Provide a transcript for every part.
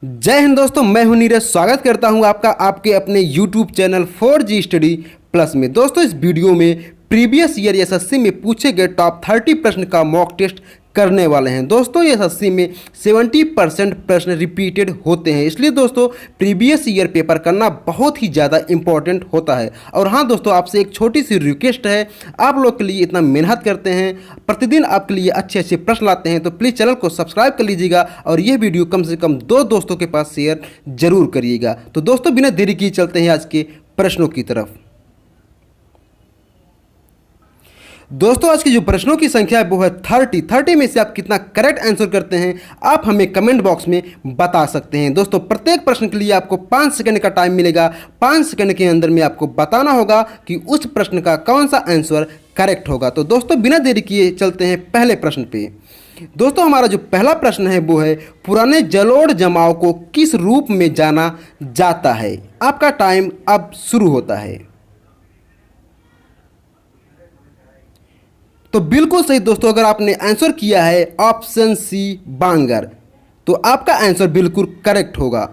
जय हिंद दोस्तों, मैं हूं नीरज। स्वागत करता हूं आपका आपके अपने YouTube channel 4G study plus में। दोस्तों, इस वीडियो में प्रीवियस ईयर एसएससी में पूछे गए टॉप 30 प्रश्न का मॉक टेस्ट करने वाले हैं। दोस्तों, एसएससी में 70% प्रश्न रिपीटेड होते हैं, इसलिए दोस्तों प्रीवियस ईयर पेपर करना बहुत ही ज़्यादा इंपॉर्टेंट होता है। और हाँ दोस्तों, आपसे एक छोटी सी रिक्वेस्ट है, आप लोग के लिए इतना मेहनत करते हैं, प्रतिदिन आपके लिए अच्छे अच्छे प्रश्न लाते हैं, तो प्लीज़ चैनल को सब्सक्राइब कर लीजिएगा और यह वीडियो कम से कम 2 दोस्तों के पास शेयर जरूर करिएगा। तो दोस्तों, बिना देरी किए चलते हैं आज के प्रश्नों की तरफ। दोस्तों, आज की जो प्रश्नों की संख्या है वो है 30 में से आप कितना करेक्ट आंसर करते हैं आप हमें कमेंट बॉक्स में बता सकते हैं। दोस्तों, प्रत्येक प्रश्न के लिए आपको 5 सेकंड का टाइम मिलेगा। 5 सेकंड के अंदर में आपको बताना होगा कि उस प्रश्न का कौन सा आंसर करेक्ट होगा। तो दोस्तों, बिना देरी किए चलते हैं पहले प्रश्न पे। दोस्तों, हमारा जो पहला प्रश्न है वो है, पुराने जलोढ़ जमाव को किस रूप में जाना जाता है। आपका टाइम अब शुरू होता है। तो बिल्कुल सही दोस्तों, अगर आपने आंसर किया है ऑप्शन सी बांगर, तो आपका आंसर बिल्कुल करेक्ट होगा।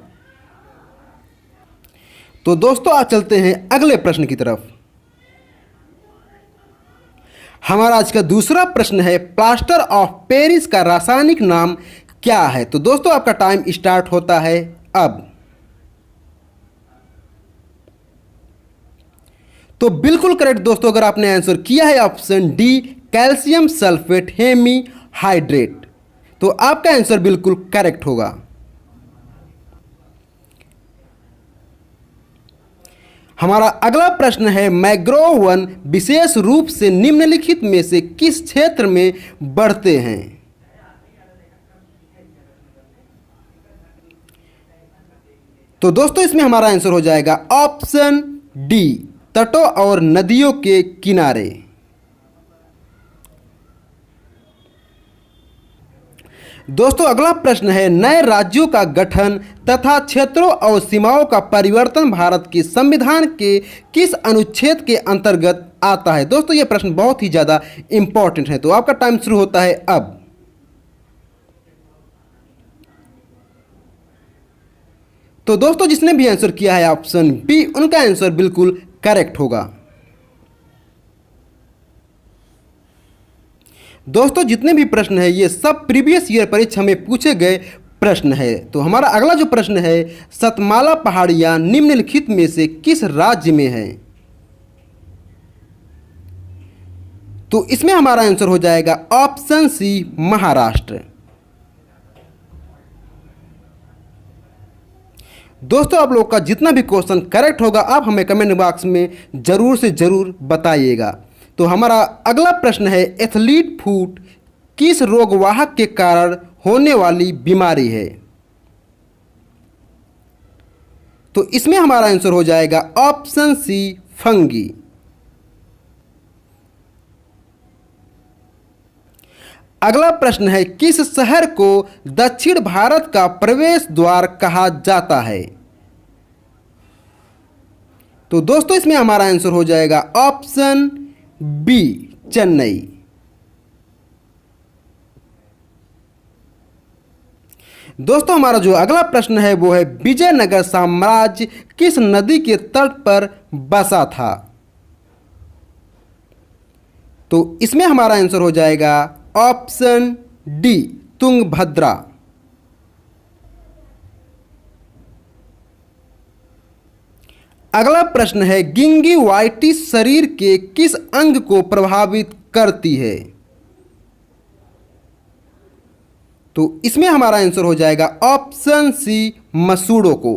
तो दोस्तों, आज चलते हैं अगले प्रश्न की तरफ। हमारा आज का दूसरा प्रश्न है, प्लास्टर ऑफ पेरिस का रासायनिक नाम क्या है। तो दोस्तों, आपका टाइम स्टार्ट होता है अब। तो बिल्कुल करेक्ट दोस्तों, अगर आपने आंसर किया है option D calcium sulphate hemihydrate, तो आपका आंसर बिल्कुल करेक्ट होगा। हमारा अगला प्रश्न है, मैंग्रोव वन विशेष रूप से निम्नलिखित में से किस क्षेत्र में बढ़ते हैं। तो दोस्तों, इसमें हमारा आंसर हो जाएगा ऑप्शन डी तटों और नदियों के किनारे। दोस्तों, अगला प्रश्न है, नए राज्यों का गठन तथा क्षेत्रों और सीमाओं का परिवर्तन भारत के संविधान के किस अनुच्छेद के अंतर्गत आता है। दोस्तों, यह प्रश्न बहुत ही ज़्यादा इंपॉर्टेंट है, तो आपका टाइम शुरू होता है अब। तो दोस्तों, जिसने भी आंसर किया है ऑप्शन बी, उनका आंसर बिल्कुल करेक्ट होगा। दोस्तों, जितने भी प्रश्न है ये सब प्रीवियस ईयर परीक्षा में पूछे गए प्रश्न है। तो हमारा अगला जो प्रश्न है, सतमाला पहाड़ियां निम्नलिखित में से किस राज्य में है। तो इसमें हमारा आंसर हो जाएगा ऑप्शन सी महाराष्ट्र। दोस्तों, आप लोग का जितना भी क्वेश्चन करेक्ट होगा आप हमें कमेंट बॉक्स में ज़रूर से ज़रूर बताइएगा। तो हमारा अगला प्रश्न है, एथलीट फुट किस रोगवाहक के कारण होने वाली बीमारी है। तो इसमें हमारा आंसर हो जाएगा ऑप्शन सी फंगी। अगला प्रश्न है, किस शहर को दक्षिण भारत का प्रवेश द्वार कहा जाता है। तो दोस्तों, इसमें हमारा आंसर हो जाएगा ऑप्शन बी चेन्नई। दोस्तों, हमारा जो अगला प्रश्न है वो है, विजयनगर साम्राज्य किस नदी के तट पर बसा था। तो इसमें हमारा आंसर हो जाएगा ऑप्शन डी तुंगभद्रा। अगला प्रश्न है, गिंगिवाइटिस शरीर के किस अंग को प्रभावित करती है। तो इसमें हमारा आंसर हो जाएगा ऑप्शन सी मसूड़ों को।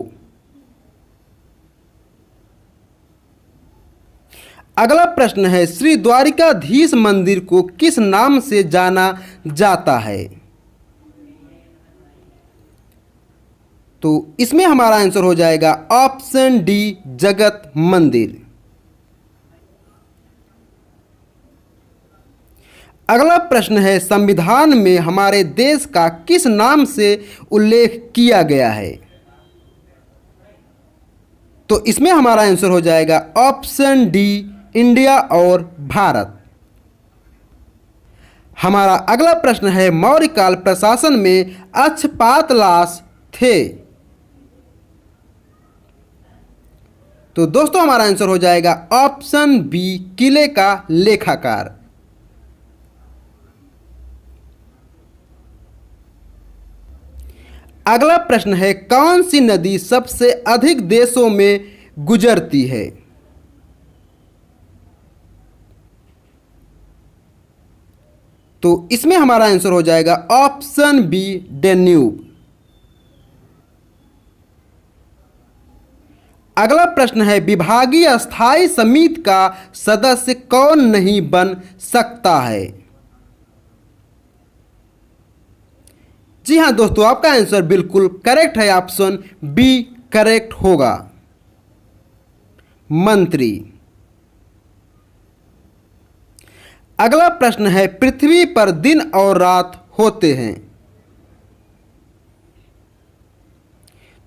अगला प्रश्न है, श्री द्वारिकाधीश मंदिर को किस नाम से जाना जाता है। तो इसमें हमारा आंसर हो जाएगा ऑप्शन डी जगत मंदिर। अगला प्रश्न है, संविधान में हमारे देश का किस नाम से उल्लेख किया गया है। तो इसमें हमारा आंसर हो जाएगा ऑप्शन डी इंडिया और भारत। हमारा अगला प्रश्न है, मौर्य काल प्रशासन में अक्षपातलाश थे। तो दोस्तों हमारा आंसर हो जाएगा ऑप्शन बी, किले का लेखाकार। अगला प्रश्न है, कौन सी नदी सबसे अधिक देशों में गुजरती है? तो इसमें हमारा आंसर हो जाएगा ऑप्शन बी, डेन्यूब। अगला प्रश्न है, विभागीय स्थायी समिति का सदस्य कौन नहीं बन सकता है? जी हां दोस्तों, आपका आंसर बिल्कुल करेक्ट है, ऑप्शन बी करेक्ट होगा, मंत्री। अगला प्रश्न है, पृथ्वी पर दिन और रात होते हैं।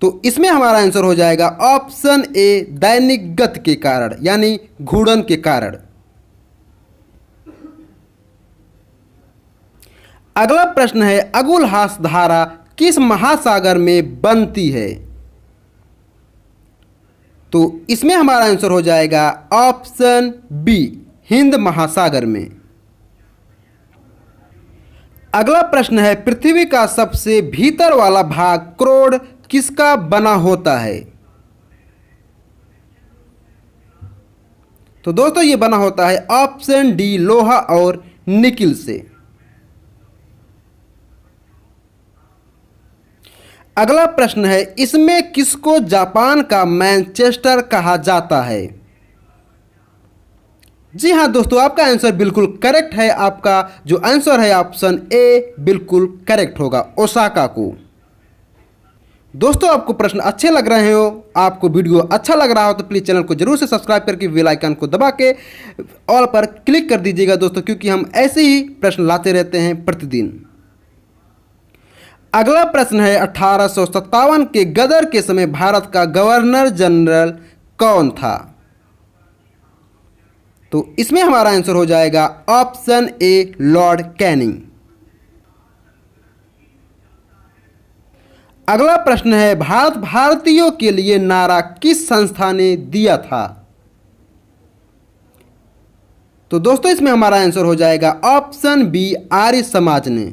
तो इसमें हमारा आंसर हो जाएगा ऑप्शन ए, दैनिक गति के कारण यानी घूर्णन के कारण। अगला प्रश्न है, अगुलहास धारा किस महासागर में बनती है? तो इसमें हमारा आंसर हो जाएगा ऑप्शन बी, हिंद महासागर में। अगला प्रश्न है, पृथ्वी का सबसे भीतर वाला भाग क्रोड किसका बना होता है? तो दोस्तों ये बना होता है ऑप्शन डी, लोहा और निकिल से। अगला प्रश्न है, इसमें किसको जापान का मैनचेस्टर कहा जाता है? जी हां दोस्तों, आपका आंसर बिल्कुल करेक्ट है। आपका जो आंसर है ऑप्शन ए बिल्कुल करेक्ट होगा, ओसाका को। दोस्तों आपको प्रश्न अच्छे लग रहे हो, आपको वीडियो अच्छा लग रहा हो तो प्लीज़ चैनल को जरूर से सब्सक्राइब करके बेल आइकन को दबा के ऑल पर क्लिक कर दीजिएगा दोस्तों, क्योंकि हम ऐसे ही प्रश्न लाते रहते हैं प्रतिदिन। अगला प्रश्न है, 1857 के गदर के समय भारत का गवर्नर जनरल कौन था? तो इसमें हमारा आंसर हो जाएगा ऑप्शन ए, लॉर्ड कैनिंग। अगला प्रश्न है, भारत भारतीयों के लिए नारा किस संस्था ने दिया था? तो दोस्तों इसमें हमारा आंसर हो जाएगा ऑप्शन बी, आर्य समाज ने।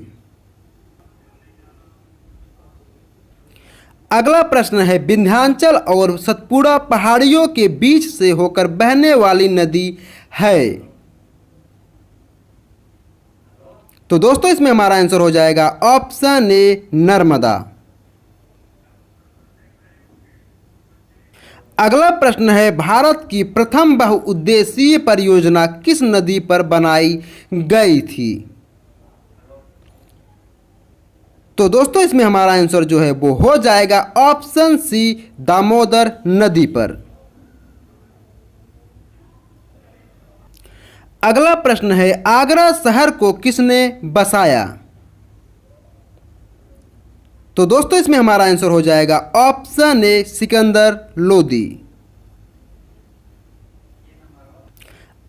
अगला प्रश्न है, विंध्याचल और सतपुड़ा पहाड़ियों के बीच से होकर बहने वाली नदी है। तो दोस्तों इसमें हमारा आंसर हो जाएगा ऑप्शन ए, नर्मदा। अगला प्रश्न है, भारत की प्रथम बहुउद्देशीय परियोजना किस नदी पर बनाई गई थी? तो दोस्तों इसमें हमारा आंसर जो है वो हो जाएगा ऑप्शन सी, दामोदर नदी पर। अगला प्रश्न है, आगरा शहर को किसने बसाया? तो दोस्तों इसमें हमारा आंसर हो जाएगा ऑप्शन ए, सिकंदर लोदी।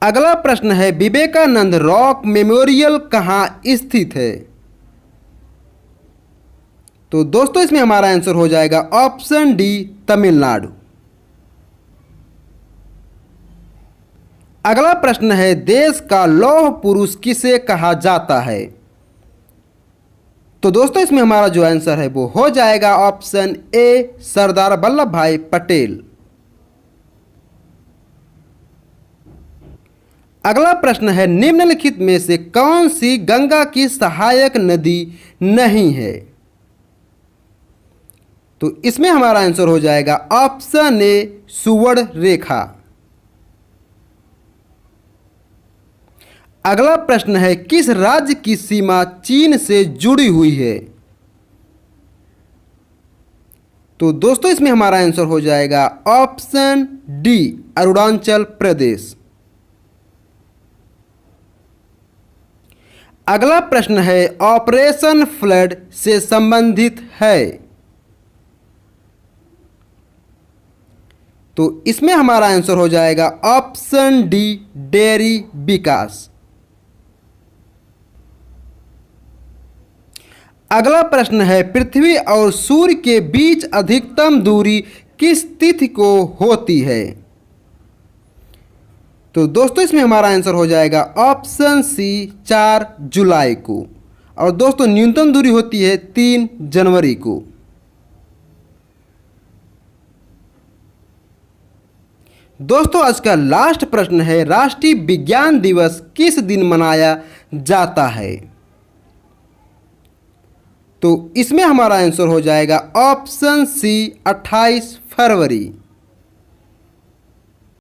अगला प्रश्न है, विवेकानंद रॉक मेमोरियल कहाँ स्थित है? तो दोस्तों इसमें हमारा आंसर हो जाएगा ऑप्शन डी, तमिलनाडु। अगला प्रश्न है, देश का लौह पुरुष किसे कहा जाता है? तो दोस्तों इसमें हमारा जो आंसर है वो हो जाएगा ऑप्शन ए, सरदार वल्लभ भाई पटेल। अगला प्रश्न है, निम्नलिखित में से कौन सी गंगा की सहायक नदी नहीं है? तो इसमें हमारा आंसर हो जाएगा ऑप्शन ए, सुवर्ण रेखा। अगला प्रश्न है, किस राज्य की सीमा चीन से जुड़ी हुई है? तो दोस्तों इसमें हमारा आंसर हो जाएगा ऑप्शन डी, अरुणाचल प्रदेश। अगला प्रश्न है, ऑपरेशन फ्लड से संबंधित है। तो इसमें हमारा आंसर हो जाएगा ऑप्शन डी, डेयरी विकास। अगला प्रश्न है, पृथ्वी और सूर्य के बीच अधिकतम दूरी किस तिथि को होती है? तो दोस्तों इसमें हमारा आंसर हो जाएगा ऑप्शन सी 4 जुलाई को। और दोस्तों न्यूनतम दूरी होती है 3 जनवरी को। दोस्तों आज का लास्ट प्रश्न है, राष्ट्रीय विज्ञान दिवस किस दिन मनाया जाता है? तो इसमें हमारा आंसर हो जाएगा ऑप्शन सी 28 फरवरी।